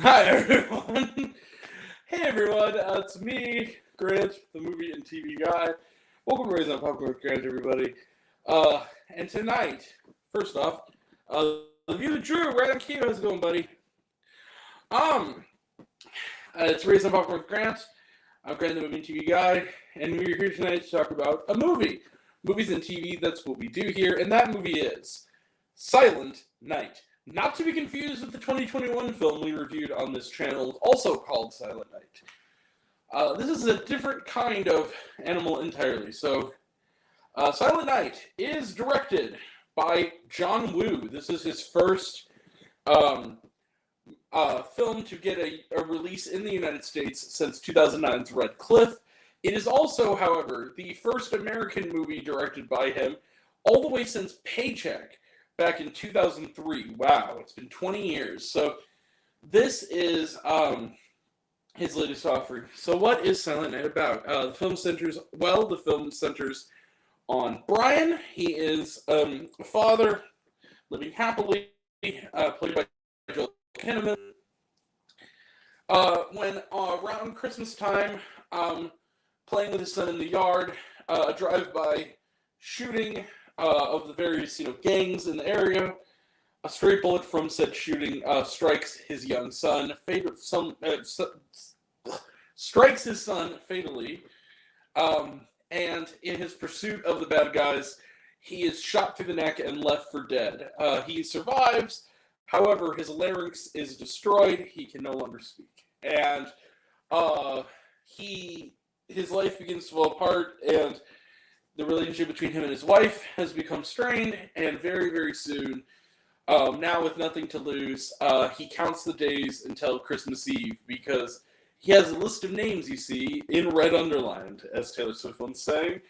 Hi everyone. Hey everyone, it's me, Grant, the movie and TV guy. Welcome to Raising on Popcorn with Grant, everybody. And tonight, first off, the view of Drew, right on cue. How's it going, buddy? Um, it's Raising on Popcorn with Grant. I'm Grant, the movie and TV guy, and we're here tonight to talk about a movie. Movies and TV, that's what we do here, and that movie is Silent Night. Not to be confused with the 2021 film we reviewed on this channel, also called Silent Night. This is a different kind of animal entirely. So, Silent Night is directed by John Woo. This is his first film to get a release in the United States since 2009's Red Cliff. It is also, however, the first American movie directed by him all the way since Paycheck. Back in 2003. Wow, it's been 20 years. So this is his latest offering. So what is Silent Night about? The film centers on Brian. He is a father living happily, played by Joel Kinnaman. When around Christmas time, playing with his son in the yard, a drive-by shooting of the various, gangs in the area. A stray bullet from said shooting strikes his young son. Strikes his son fatally. And in his pursuit of the bad guys, he is shot through the neck and left for dead. He survives. However, his larynx is destroyed. He can no longer speak. And his life begins to fall apart, and the relationship between him and his wife has become strained, and very, very soon, now with nothing to lose, he counts the days until Christmas Eve, because he has a list of names, you see, in red underlined, as Taylor Swift once sang,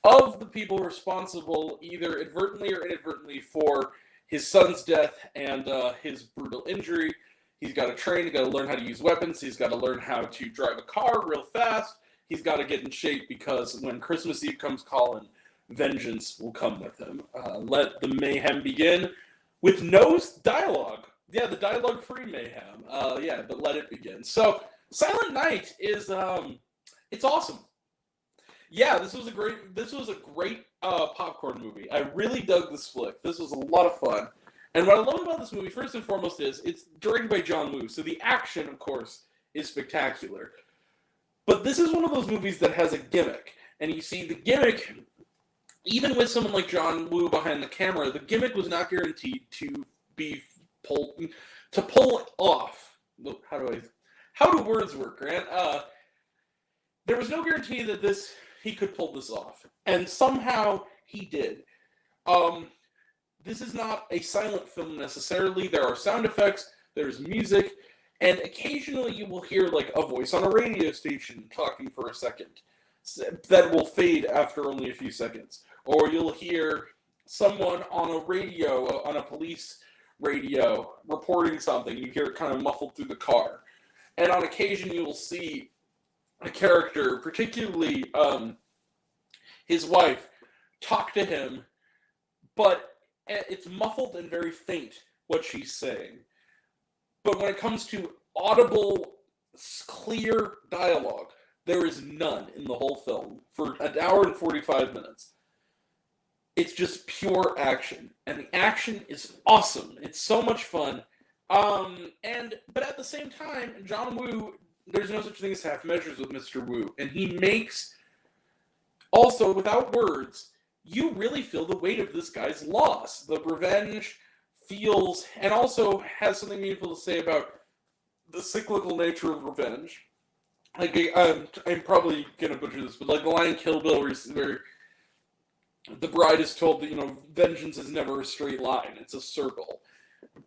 of the people responsible, either advertently or inadvertently, for his son's death and his brutal injury. He's got to train, he's got to learn how to use weapons, he's got to learn how to drive a car real fast. He's got to get in shape, because when Christmas Eve comes calling, vengeance will come with him. Let the mayhem begin with no dialogue. Yeah, the dialogue-free mayhem. But let it begin. So, Silent Night is, it's awesome. Yeah, this was a great popcorn movie. I really dug this flick. This was a lot of fun. And what I love about this movie, first and foremost, is it's directed by John Woo. So the action, of course, is spectacular. But this is one of those movies that has a gimmick. And you see, the gimmick, even with someone like John Woo behind the camera, the gimmick was not guaranteed to pull it off. How do words work, Grant? There was no guarantee that he could pull this off. And somehow he did. This is not a silent film necessarily. There are sound effects, there's music, and occasionally you will hear like a voice on a radio station talking for a second that will fade after only a few seconds. Or you'll hear someone on a radio, on a police radio, reporting something. You hear it kind of muffled through the car. And on occasion you will see a character, particularly his wife, talk to him, but it's muffled and very faint what she's saying. But when it comes to audible, clear dialogue, there is none in the whole film for an hour and 45 minutes. It's just pure action, and the action is awesome. It's so much fun. But at the same time, John Woo, there's no such thing as half measures with Mr. Woo, and he makes, also without words, you really feel the weight of this guy's loss. The revenge feels, and also has something meaningful to say about the cyclical nature of revenge. Like, I'm probably gonna butcher this, but like the line in Kill Bill where the bride is told that, vengeance is never a straight line, it's a circle.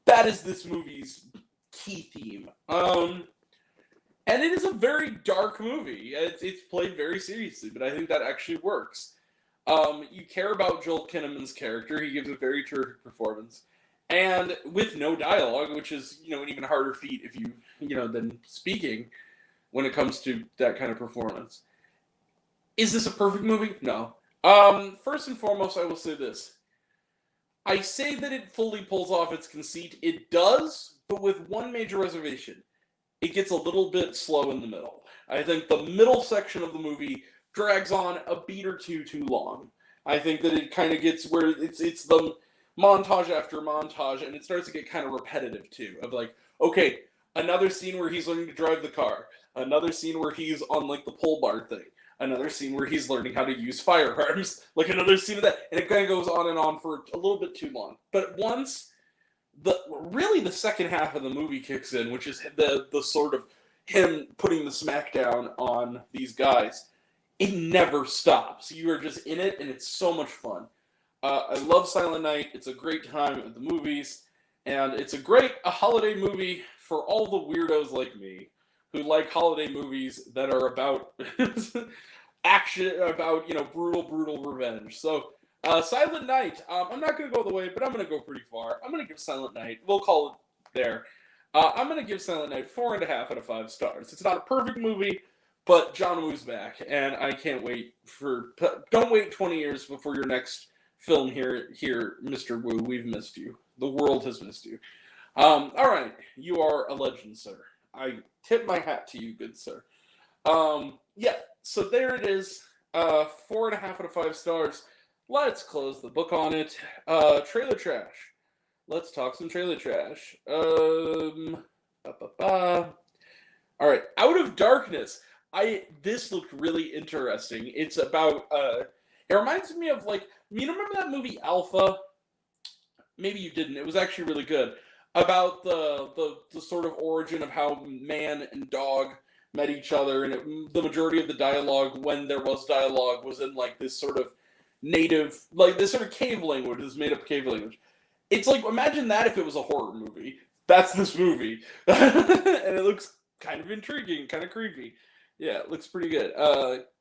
That is this movie's key theme. And it is a very dark movie. It's played very seriously, but I think that actually works. You care about Joel Kinnaman's character. He gives a very terrific performance. And with no dialogue, which is, an even harder feat if you, than speaking when it comes to that kind of performance. Is this a perfect movie? No. First and foremost, I will say this. I say that it fully pulls off its conceit. It does, but with one major reservation. it gets a little bit slow in the middle. I think the middle section of the movie drags on a beat or two too long. I think that it kind of gets where it's the montage after montage, and it starts to get kind of repetitive too. Of like, okay, another scene where he's learning to drive the car, another scene where he's on like the pole bar thing, another scene where he's learning how to use firearms, like another scene of that, and it kind of goes on and on for a little bit too long. But once the second half of the movie kicks in, which is the sort of him putting the smackdown on these guys, it never stops. You are just in it, and it's so much fun. I love Silent Night. It's a great time at the movies, and it's a holiday movie for all the weirdos like me who like holiday movies that are about action, about brutal revenge. So Silent Night. I'm not going to go all the way, but I'm going to go pretty far. I'm going to give Silent Night. We'll call it there. I'm going to give Silent Night 4.5 out of 5 stars. It's not a perfect movie, but John Woo's back, and I can't wait don't wait 20 years before your next film here, Mr. Woo. We've missed you. The world has missed you. All right. You are a legend, sir. I tip my hat to you, good sir. Yeah, so there it is. 4.5 out of 5 stars. Let's close the book on it. Trailer trash. Let's talk some trailer trash. All right, Out of Darkness. This looked really interesting. It's about it reminds me of like, you remember that movie Alpha? Maybe you didn't. It was actually really good. About the sort of origin of how man and dog met each other, and the majority of the dialogue, when there was dialogue, was in like this sort of native, like this sort of cave language, this made up cave language. It's like, imagine that if it was a horror movie. That's this movie. And it looks kind of intriguing, kind of creepy. Yeah, it looks pretty good.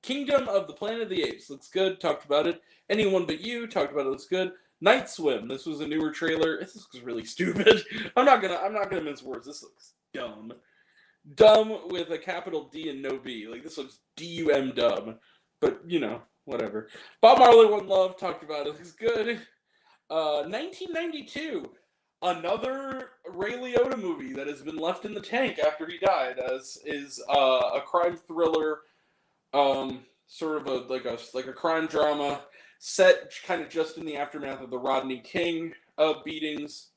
Kingdom of the Planet of the Apes looks good. Talked about it. Anyone But You talked about it. Looks good. Night Swim. This was a newer trailer. This looks really stupid. I'm not gonna mince words. This looks dumb. Dumb with a capital D and no B. Like, this looks D-U-M dumb. But whatever. Bob Marley One Love talked about it. Looks good. 1992. Another Ray Liotta movie that has been left in the tank after he died, is a crime thriller, sort of a crime drama set kind of just in the aftermath of the Rodney King beatings,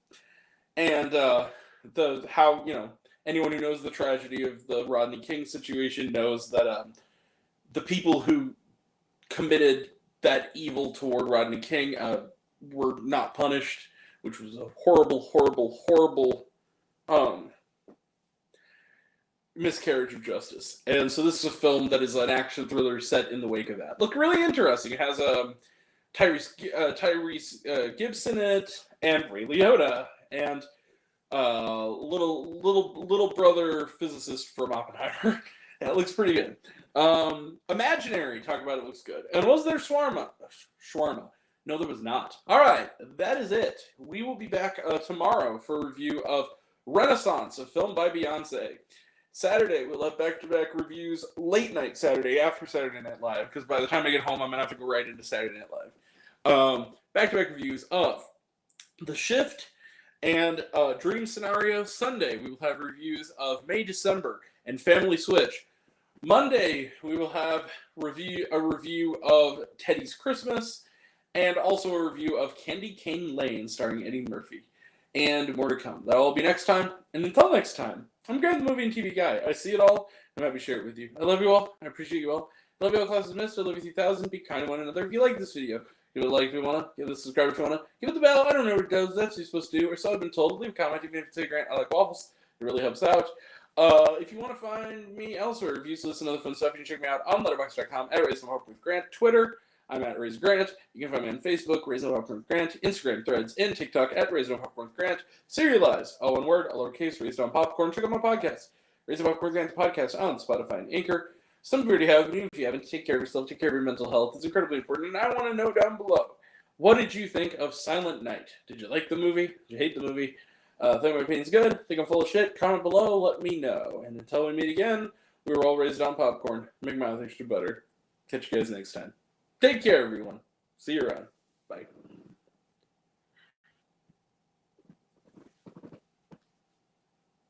and anyone who knows the tragedy of the Rodney King situation knows that the people who committed that evil toward Rodney King were not punished, which was a horrible miscarriage of justice. And so this is a film that is an action thriller set in the wake of that. Look really interesting. It has Tyrese Gibson in it, and Ray Liotta, and little brother physicist from Oppenheimer. That looks pretty good. Imaginary, talk about it, looks good. And was there shawarma? No, there was not. All right, that is it. We will be back tomorrow for a review of Renaissance, a film by Beyonce. Saturday, we'll have back-to-back reviews late night Saturday after Saturday Night Live, because by the time I get home, I'm going to have to go right into Saturday Night Live. Back-to-back reviews of The Shift and Dream Scenario. Sunday, we will have reviews of May, December, and Family Switch. Monday, we will have a review of Teddy's Christmas, and also a review of Candy Cane Lane starring Eddie Murphy. And more to come. That'll all be next time. And until next time, I'm Grant the Movie and TV Guy. I see it all. I'm happy to share it with you. I love you all. I appreciate you all. I love you all, classes missed. I love you 3000. Be kind to one another. If you like this video, give it a like if you want to. Give it a subscribe if you want to. Give it the bell. I don't know what it does. That's what you're supposed to do. Or so I've been told. Leave a comment even if you say, Grant, I like waffles. It really helps out. If you want to find me elsewhere, reviews, listen to other fun stuff, you can check me out on letterboxd.com at Raising Hope with Grant. Twitter, I'm at Raise Grant. You can find me on Facebook, Raise No Popcorn with Grant, Instagram, Threads, and TikTok at Raise No Popcorn with Grant. Serialize, all one word, all lowercase, Raised on Popcorn. Check out my podcast, Raise No Popcorn with Grant, the podcast on Spotify and Anchor. Some of you already have, but even if you haven't, take care of yourself, take care of your mental health. It's incredibly important, and I want to know down below, what did you think of Silent Night? Did you like the movie? Did you hate the movie? Think my opinion's good? Think I'm full of shit? Comment below, let me know. And until we meet again, we were all raised on popcorn. Make my mouth extra butter. Catch you guys next time. Take care, everyone. See you around. Bye.